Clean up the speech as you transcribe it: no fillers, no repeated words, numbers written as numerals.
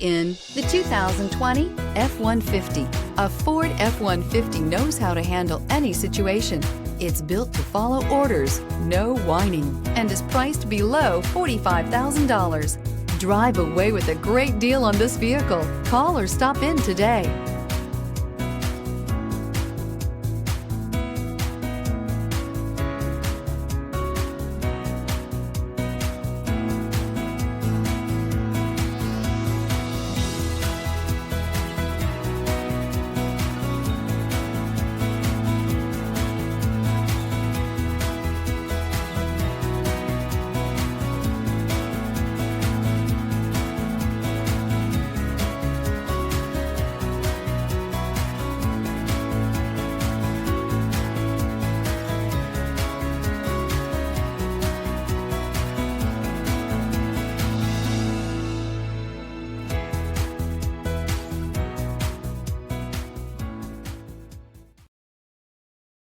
In the 2020 F-150. A Ford F-150 knows how to handle any situation. It's built to follow orders, no whining, and is priced below $45,000. Drive away with a great deal on this vehicle. Call or stop in today.